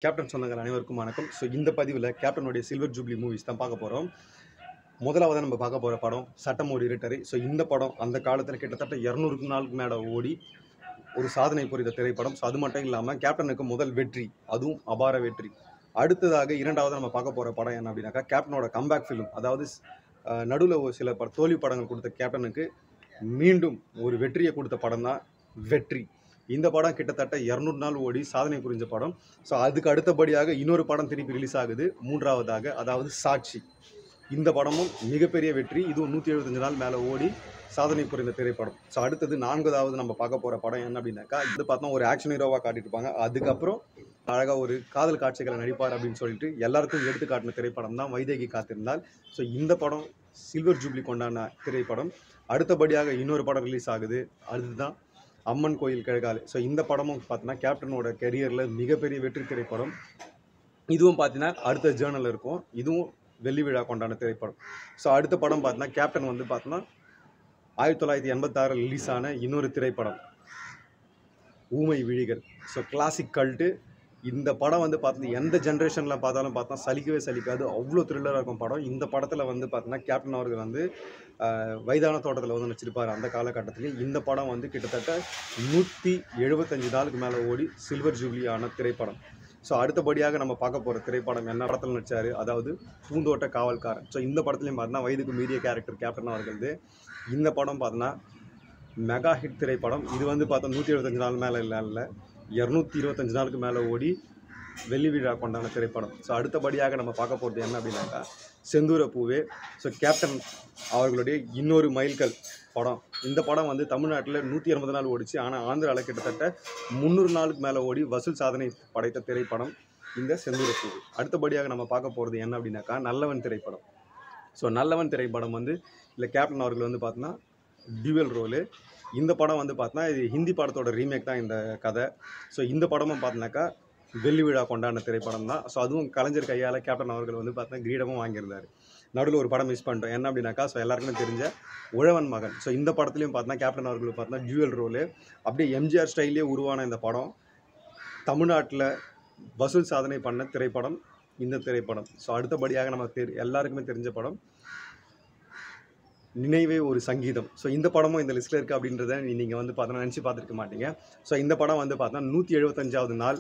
Captain சொந்தங்கள் அனைவருக்கும் வணக்கம். ஸோ இந்த பதிவில் கேப்டனுடைய சில்வர் ஜூப்ளி மூவிஸ் தான் பார்க்க போகிறோம். முதலாவதாக நம்ம பார்க்க போகிற படம் சட்டம் ஒரு இருட்டறை. ஸோ இந்த படம் அந்த காலத்தில் கிட்டத்தட்ட 200 நாளுக்கு மேலே ஓடி ஒரு சாதனை புரிந்த திரைப்படம். ஸோ அது மட்டும் இல்லாமல் கேப்டனுக்கு முதல் வெற்றி, அதுவும் அபார வெற்றி. அடுத்ததாக இரண்டாவது நம்ம பார்க்க போகிற படம் என்ன அப்படின்னாக்கா கேப்டனோட கம்பேக் ஃபிலிம். அதாவது நடுவில் ஒரு சில தோல்வி படங்கள் கொடுத்த கேப்டனுக்கு மீண்டும் ஒரு வெற்றியை கொடுத்த படம் தான் வெற்றி. இந்த படம் கிட்டத்தட்ட 200 நாள் ஓடி சாதனை புரிஞ்ச படம். ஸோ அதுக்கு அடுத்தபடியாக இன்னொரு படம் திருப்பி ரிலீஸ் ஆகுது மூன்றாவதாக, அதாவது சாட்சி. இந்த படமும் மிகப்பெரிய வெற்றி. இதுவும் 175 நாள் மேலே ஓடி சாதனை புரிந்த திரைப்படம். ஸோ அடுத்தது நான்காவது நம்ம பார்க்க போகிற படம் என்ன அப்படின்னாக்கா, இது பார்த்தா ஒரு ஆக்ஷன் ஹீரோவாக காட்டியிருப்பாங்க. அதுக்கப்புறம் அழகாக ஒரு காதல் காட்சிகளை நடிப்பார் அப்படின்னு சொல்லிட்டு எல்லாருக்கும் எடுத்து காட்டின திரைப்படம் தான் வைதேகி காத்திருந்தால். ஸோ இந்த படம் சில்வர் ஜூப்ளி கொண்டாடின திரைப்படம். அடுத்தபடியாக இன்னொரு படம் ரிலீஸ் ஆகுது, அதுதான் அம்மன் கோயில் கிழக்காலே. ஸோ இந்த படமும் பார்த்தீங்கன்னா கேப்டனோட கெரியரில் மிகப்பெரிய வெற்றி திரைப்படம். இதுவும் பார்த்தீங்கன்னா அடுத்த ஜேர்னல் இருக்கும். இதுவும் வெள்ளி விழா கொண்டாடின திரைப்படம். ஸோ அடுத்த படம் பார்த்தீங்கன்னா கேப்டன் வந்து பார்த்தீங்கன்னா 1986 ரிலீஸ் ஆன இன்னொரு திரைப்படம் ஊமை விழிகள். So classic cult. இந்த படம் வந்து பார்த்தீங்கன்னா எந்த ஜென்ரேஷனில் பார்த்தாலும் பார்த்தா சலிக்கவே சலிக்காது, அவ்வளோ த்ரில்லராக இருக்கும் படம். இந்த படத்தில் வந்து பார்த்தீங்கன்னா கேப்டன் அவர்கள் வந்து வயதான தோட்டத்தில் வந்து நடிச்சிருப்பார் அந்த காலகட்டத்திலே. இந்த படம் வந்து கிட்டத்தட்ட 175 நாளுக்கு மேலே ஓடி சில்வர் ஜூப்ளி ஆன திரைப்படம். ஸோ அடுத்தபடியாக நம்ம பார்க்க போகிற திரைப்படம் என்ன படத்தில் நடித்தார், அதாவது பூந்தோட்ட காவல்காரன். ஸோ இந்த படத்துலையும் பார்த்தீங்கன்னா வயதுக்கு மீறிய கேரக்டர் கேப்டன் அவர்களது. இந்த படம் பார்த்தீங்கன்னா மெகா ஹிட் திரைப்படம். இது வந்து பார்த்தா 175 நாள் மேலே இல்லை 225 நாளுக்கு மேலே ஓடி வெள்ளி விழா கொண்டான திரைப்படம். ஸோ அடுத்தபடியாக நம்ம பார்க்க போகிறது என்ன அப்படின்னாக்கா செந்தூர பூவே. ஸோ கேப்டன் அவர்களுடைய இன்னொரு மைல்கல் படம். இந்த படம் வந்து தமிழ்நாட்டில் 180 நாள் ஓடிச்சு. ஆனால் ஆந்திராவில் கிட்டத்தட்ட 300 நாளுக்கு மேலே ஓடி வசூல் சாதனை படைத்த திரைப்படம் இந்த செந்தூர பூவே. அடுத்தபடியாக நம்ம பார்க்க போகிறது என்ன அப்படின்னாக்கா நல்லவன் திரைப்படம். ஸோ நல்லவன் திரைப்படம் வந்து இல்லை கேப்டன் அவர்கள் வந்து பார்த்தீங்கன்னா டியூவல் ரோலு. இந்த படம் வந்து பார்த்தீங்கன்னா இது ஹிந்தி படத்தோட ரீமேக் தான் இந்த கதை. ஸோ இந்த படமும் பார்த்தினாக்கா வெள்ளி விழா கொண்டாடின திரைப்படம் தான். ஸோ அதுவும் கலைஞர் கையால் கேப்டன் அவர்கள் வந்து பார்த்தீங்கன்னா கிரீடமும் வாங்கியிருந்தார். நடுவில் ஒரு படம் மிஸ் பண்ணிட்டோம், என்ன அப்படின்னாக்கா ஸோ எல்லாருக்குமே தெரிஞ்ச உழவன் மகன். ஸோ இந்த படத்துலையும் பார்த்தீங்கன்னா கேப்டன் அவர்கள் பார்த்தீங்கன்னா டியூவல் ரோலு. அப்படியே எம்ஜிஆர் ஸ்டைல்லே உருவான இந்த படம் தமிழ்நாட்டில் வசூல் சாதனை பண்ண திரைப்படம் இந்த திரைப்படம். ஸோ அடுத்தபடியாக நம்ம எல்லாருக்குமே தெரிஞ்ச படம் நினைவே ஒரு சங்கீதம். ஸோ இந்த படமும் இந்த லிஸ்ட்டில் இருக்குது அப்படின்றத நீங்கள் வந்து பார்த்தோன்னா நினச்சி பார்த்துருக்க மாட்டீங்க. ஸோ இந்த படம் வந்து பார்த்தா 175வது நாள்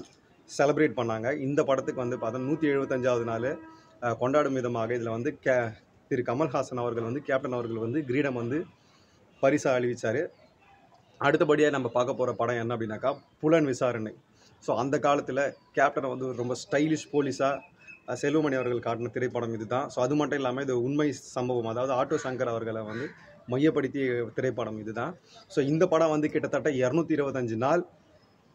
செலிப்ரேட் பண்ணாங்க. இந்த படத்துக்கு வந்து பார்த்தா 175வது நாள் கொண்டாடும் விதமாக இதில் வந்து திரு கமல்ஹாசன் அவர்கள் வந்து கேப்டன் அவர்கள் வந்து கிரீடம் வந்து பரிசாக அளிவிச்சார். அடுத்தபடியாக நம்ம பார்க்க போகிற படம் என்ன அப்படின்னாக்கா புலன் விசாரணை. ஸோ அந்த காலத்தில் கேப்டனை வந்து ரொம்ப ஸ்டைலிஷ் போலீஸாக செல்வமணி அவர்கள் காட்டின திரைப்படம் இது தான். ஸோ அது மட்டும் இல்லாமல் இது உண்மை சம்பவம், அதாவது ஆட்டோ சங்கர் அவர்களை வந்து மையப்படுத்திய திரைப்படம் இது தான். ஸோ இந்த படம் வந்து கிட்டத்தட்ட 225 நாள்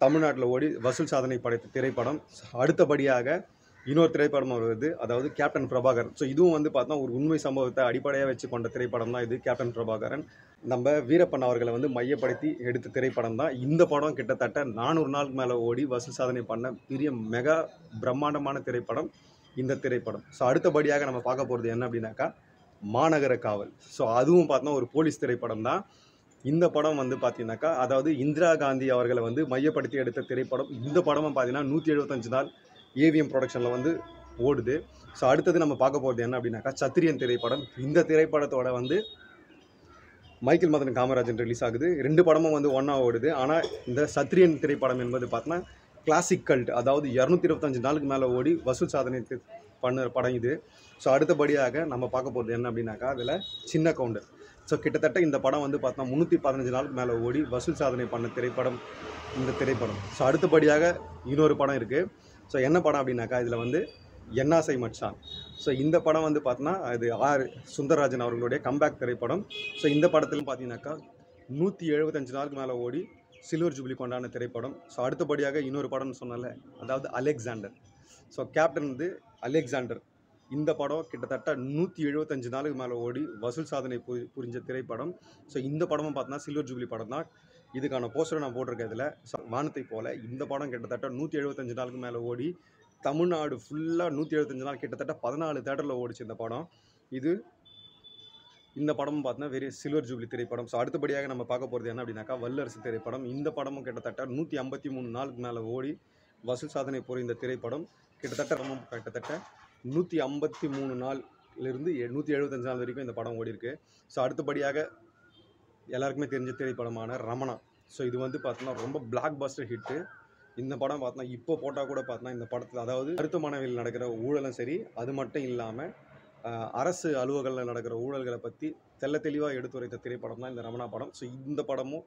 தமிழ்நாட்டில் ஓடி வசூல் சாதனை படைத்த திரைப்படம். அடுத்தபடியாக இன்னொரு திரைப்படம் வருவது, அதாவது கேப்டன் பிரபாகரன். ஸோ இதுவும் வந்து பார்த்தா ஒரு உண்மை சம்பவத்தை அடிப்படையாக வச்சு கொண்ட திரைப்படம் தான் இது கேப்டன் பிரபாகரன். நம்ம வீரப்பன் அவர்களை வந்து மையப்படுத்தி எடுத்த திரைப்படம் தான் இந்த படம். கிட்டத்தட்ட 400 நாளுக்கு மேலே ஓடி வசூல் சாதனை பண்ண பெரிய மெகா பிரம்மாண்டமான திரைப்படம் இந்த திரைப்படம். ஸோ அடுத்தபடியாக நம்ம பார்க்க போகிறது என்ன அப்படின்னாக்கா மாநகர காவல். ஸோ அதுவும் பார்த்தோன்னா ஒரு போலீஸ் திரைப்படம் தான். இந்த படம் வந்து பார்த்தீங்கன்னாக்கா அதாவது இந்திரா காந்தி அவர்களை வந்து மையப்படுத்தி எடுத்த திரைப்படம். இந்த படமும் பார்த்தீங்கன்னா 175 நாள் ஏவிஎம் ப்ரொடக்ஷனில் வந்து ஓடுது. ஸோ அடுத்தது நம்ம பார்க்க போகிறது என்ன அப்படின்னாக்கா சத்திரியன் திரைப்படம். இந்த திரைப்படத்தோட வந்து மைக்கேல் மதன் காமராஜன் ரிலீஸ் ஆகுது. 2 படமும் வந்து ஒன்றா ஓடுது. ஆனால் இந்த சத்திரியன் திரைப்படம் என்பது பார்த்தோன்னா கிளாசிக் கல்ட், அதாவது 225 நாளுக்கு மேலே ஓடி வசூல் சாதனை பண்ண படம் இது. ஸோ அடுத்தபடியாக நம்ம பார்க்க போகிறது என்ன அப்படின்னாக்கா அதில் சின்ன கவுண்டர். ஸோ கிட்டத்தட்ட இந்த படம் வந்து பார்த்தா 315 நாளுக்கு மேலே ஓடி வசூல் சாதனை பண்ண திரைப்படம் இந்த திரைப்படம். ஸோ அடுத்தபடியாக இன்னொரு படம் இருக்குது. ஸோ என்ன படம் அப்படின்னாக்கா இதில் வந்து என்னாசை மச்சான். ஸோ இந்த படம் வந்து பார்த்தோன்னா அது சுந்தரராஜன் அவர்களுடைய கம்பேக் திரைப்படம். ஸோ இந்த படத்திலும் பார்த்தீங்கன்னாக்கா 175 நாளுக்கு மேலே ஓடி சில்வர் ஜூப்ளி கொண்டாடின திரைப்படம். ஸோ அடுத்தபடியாக இன்னொரு படம்னு சொன்னால, அதாவது அலெக்சாண்டர். ஸோ கேப்டன் வந்து அலெக்சாண்டர். இந்த படம் கிட்டத்தட்ட 175 நாளுக்கு மேலே ஓடி வசூல் சாதனை புரிஞ்ச திரைப்படம். ஸோ இந்த படமும் பார்த்தோன்னா சில்வர் ஜூப்ளி படம் தான். இதுக்கான போஸ்டரை நான் போட்டிருக்கேன் இதில். வானத்தை போல இந்த படம் கிட்டத்தட்ட 175 நாளுக்கு மேலே ஓடி தமிழ்நாடு ஃபுல்லாக 175 நாள் கிட்டத்தட்ட 14 தேட்டரில் ஓடிச்சு இந்த படம். இந்த படமும் பார்த்தீங்கன்னா வெறும் சில்வர் ஜூப்ளி திரைப்படம். ஸோ அடுத்தபடியாக நம்ம பார்க்க போகிறது என்ன அப்படின்னாக்கா வல்லரசு திரைப்படம். இந்த படமும் கிட்டத்தட்ட 153 நாளுக்கு மேலே ஓடி வசூல் சாதனை புரிந்த திரைப்படம். கிட்டத்தட்ட 153 நாள்லேருந்து 175 நாள் வரைக்கும் இந்த படம் ஓடிருக்கு. ஸோ அடுத்தபடியாக எல்லாருக்குமே தெரிஞ்ச திரைப்படமான ரமணா. ஸோ இது வந்து பார்த்தோன்னா ரொம்ப பிளாக் பஸ்டர் ஹிட்டு. இந்த படம் பார்த்தோன்னா இப்போ போட்டால் கூட பார்த்தோன்னா இந்த படத்தில் அதாவது மருத்துவமனையில் நடக்கிற ஊழலும் சரி, அது மட்டும் இல்லாமல் அரசு அலுவலகங்களில் நடக்கிற ஊழல்களை பற்றி தெளிவாக எடுத்துரைத்த திரைப்படம் தான் இந்த ரமணா படம். ஸோ இந்த படமும்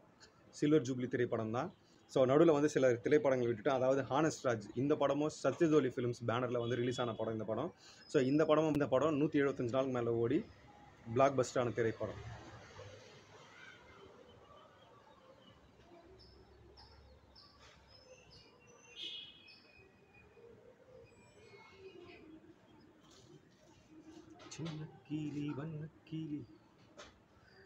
சில்வர் ஜூப்ளி திரைப்படம் தான். ஸோ நடுவில் வந்து சில திரைப்படங்கள் விட்டுட்டு, அதாவது ஹானஸ்ட் ராஜ் இந்த படமும் சத்யஜோலி ஃபிலிம்ஸ் பேனரில் வந்து ரிலீஸ் ஆன படம் இந்த படம். ஸோ இந்த படம் 175 நாளுக்கு மேலே ஓடி பிளாக் பஸ்டரான திரைப்படம்.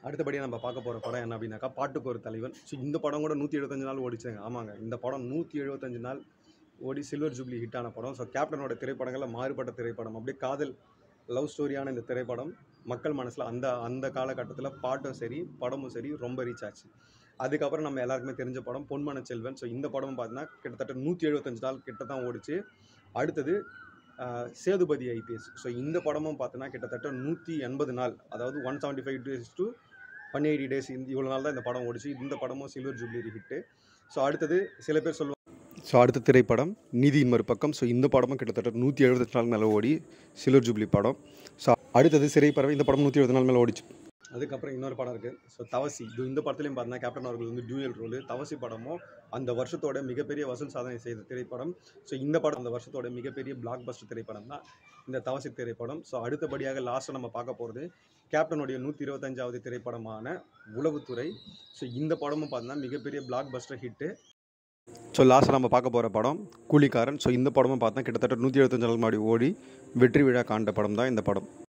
அடுத்தபடியாக நம்ம பார்க்க போகிற படம் என்ன அப்படின்னாக்கா, பாட்டுக்கு ஒரு தலைவன். ஸோ இந்த படம் கூட 175 நாள் ஓடிச்சாங்க. ஆமாங்க, இந்த படம் 175 நாள் ஓடி சில்வர் ஜூப்ளி ஹிட்டான படம். ஸோ கேப்டனோட திரைப்படங்களில் மாறுபட்ட திரைப்படம். அப்படியே காதல் லவ் ஸ்டோரியான இந்த திரைப்படம் மக்கள் மனசில் அந்த காலகட்டத்தில் பாட்டும் சரி படமும் சரி ரொம்ப ரீச் ஆச்சு. அதுக்கப்புறம் நம்ம எல்லாருக்குமே தெரிஞ்ச படம் பொன்மன செல்வன். ஸோ இந்த படமும் பார்த்தீங்கன்னா கிட்டத்தட்ட 175 நாள் கிட்ட தான் ஓடிச்சு. அடுத்தது சேதுபதி ஐபிஎஸ். ஸோ இந்த படமும் பார்த்தோன்னா கிட்டத்தட்ட 180 நாள், அதாவது 175 days to 180 days, இவ்வளோ நாள் தான் இந்த படம் ஓடிச்சு. இந்த படமும் சில்வர் ஜூப்ளி ஹிட்டு. ஸோ அடுத்தது சில பேர் சொல்லுவாங்க. ஸோ அடுத்த திரைப்படம் நீதியின் மறுபக்கம். ஸோ இந்த படமும் கிட்டத்தட்ட 178 நாள் மேலே ஓடி சில்வர் ஜூப்ளி படம். ஸோ அடுத்தது சிறைப்பறவை. இந்த படம் 170 நாள் மேலே ஓடிச்சு. அதுக்கப்புறம் இன்னொரு படம் இருக்குது. ஸோ தவசி. இந்த படத்துலையும் பார்த்தீங்கன்னா கேப்டன் அவர்கள் வந்து டியூயல் ரோலு. தவசி படமும் அந்த வருஷத்தோட மிகப்பெரிய வசூல் சாதனை செய்த திரைப்படம். ஸோ இந்த படம் அந்த வருஷத்தோட மிகப்பெரிய பிளாக் பஸ்டர் திரைப்படம் தான் இந்த தவசி திரைப்படம். ஸோ அடுத்தபடியாக லாஸ்ட்டாக நம்ம பார்க்க போகிறது கேப்டனுடைய 125வது திரைப்படமான உளவுத்துறை. ஸோ இந்த படமும் பார்த்தீங்கன்னா மிகப்பெரிய பிளாக் பஸ்டர் ஹிட்டு. ஸோ லாஸ்ட்டாக நம்ம பார்க்க போகிற படம் கூலிக்காரன். ஸோ இந்த படமும் பார்த்தா கிட்டத்தட்ட 175 நாள் முன்னாடி ஓடி வெற்றி விழா காண்ட படம் தான் இந்த படம்.